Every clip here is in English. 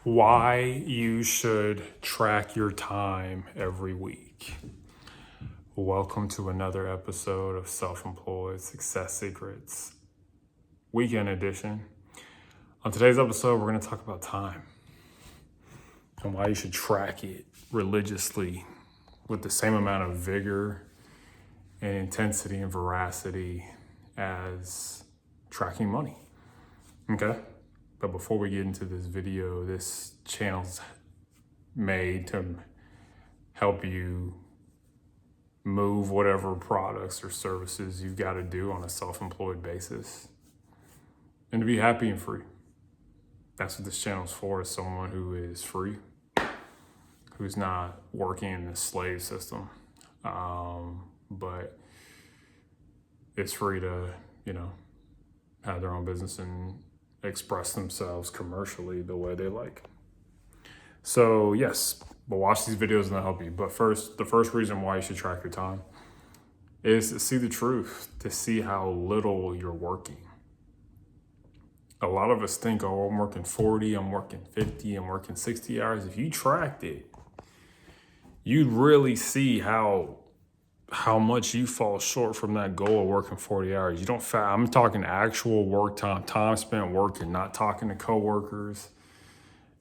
Why you should track your time every week. Welcome to another episode of Self-Employed Success Secrets, weekend edition. On today's episode, we're going to talk about time and why you should track it religiously with the same amount of vigor and intensity and veracity as tracking money. Okay? But before we get into this video, this channel's made to help you move whatever products or services you've got to do on a self-employed basis and to be happy and free. That's what this channel's for, is someone who is free, who's not working in the slave system, but is free to, have their own business and express themselves commercially the way they like. So yes, but watch these videos and they'll help you. But first, the first reason why you should track your time is to see the truth, to see how little you're working. A lot of us think, oh, I'm working 40, I'm working 50, I'm working 60 hours. If you tracked it, you'd really see how much you fall short from that goal of working 40 hours. You don't, I'm talking actual work time spent working, not talking to coworkers,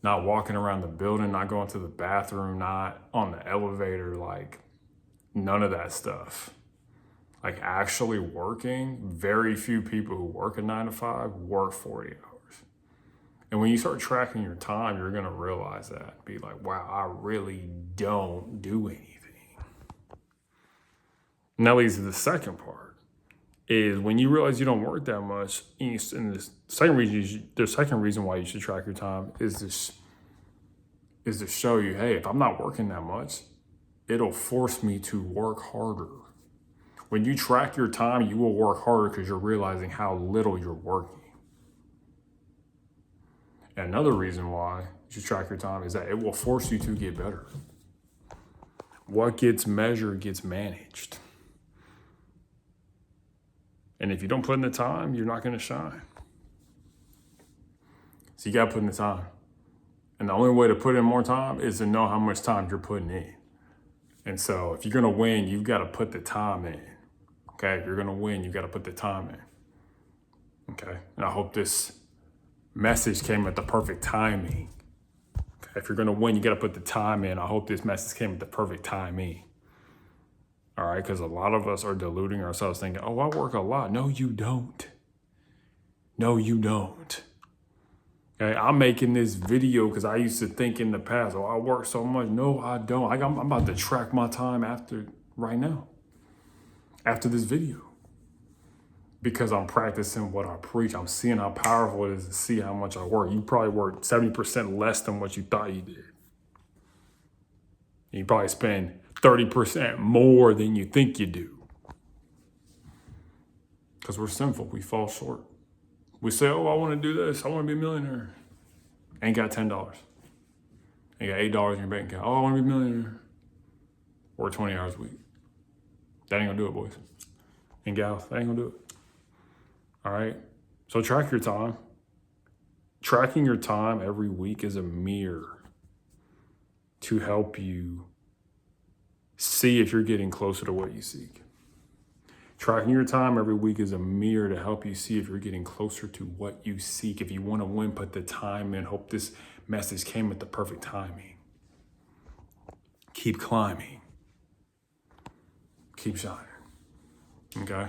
not walking around the building, not going to the bathroom, not on the elevator, like none of that stuff. Like actually working, very few people who work a 9 to 5 work 40 hours. And when you start tracking your time, you're gonna realize that. Be like, wow, I really don't do anything. And that leads to the second part, is when you realize you don't work that much, and the second reason why you should track your time is to show you, hey, if I'm not working that much, it'll force me to work harder. When you track your time, you will work harder because you're realizing how little you're working. And another reason why you should track your time is that it will force you to get better. What gets measured gets managed. And if you don't put in the time, you're not going to shine. So you got to put in the time. And the only way to put in more time is to know how much time you're putting in. And so if you're going to win, you've got to put the time in. Okay? If you're going to win, you've got to put the time in. Okay? And I hope this message came at the perfect timing. Okay? If you're going to win, you got to put the time in. I hope this message came at the perfect timing. All right, because a lot of us are deluding ourselves thinking, oh, I work a lot. No, you don't. No, you don't. Okay, I'm making this video because I used to think in the past, oh, I work so much. No, I don't. I'm about to track my time right now, after this video. Because I'm practicing what I preach. I'm seeing how powerful it is to see how much I work. You probably work 70% less than what you thought you did. And you probably spend 30% more than you think you do. Because we're sinful, we fall short. We say, oh, I want to do this, I want to be a millionaire. Ain't got $10. Ain't got $8 in your bank account. Oh, I want to be a millionaire. Work 20 hours a week. That ain't gonna do it, boys and gals. That ain't gonna do it. All right, so track your time. Tracking your time every week is a mirror to help you see if you're getting closer to what you seek. Tracking your time every week is a mirror to help you see if you're getting closer to what you seek. If you want to win, put the time in. Hope this message came at the perfect timing. Keep climbing. Keep shining. Okay?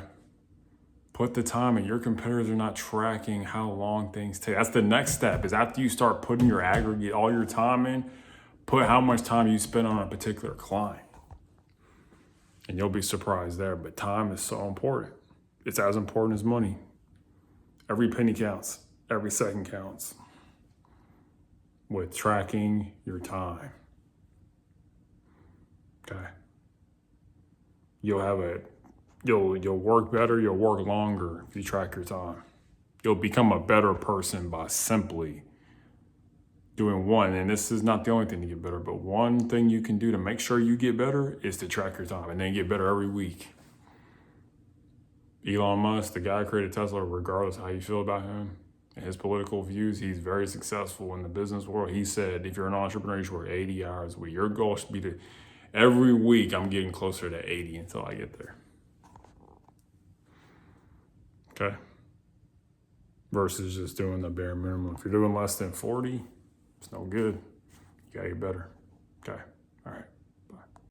Put the time in. Your competitors are not tracking how long things take. That's the next step, is after you start putting your aggregate, all your time in, put how much time you spend on a particular client. And you'll be surprised there, but time is so important. It's as important as money. Every penny counts. Every second counts. With tracking your time. Okay. You'll work better, you'll work longer if you track your time. You'll become a better person by simply doing one, and this is not the only thing to get better, but one thing you can do to make sure you get better is to track your time and then get better every week. Elon Musk, the guy who created Tesla, regardless of how you feel about him, his political views, he's very successful in the business world. He said, if you're an entrepreneur, you should work 80 hours a week. Your goal should be to, every week, I'm getting closer to 80 until I get there. Okay. Versus just doing the bare minimum. If you're doing less than 40, it's no good. You gotta get better. Okay. All right.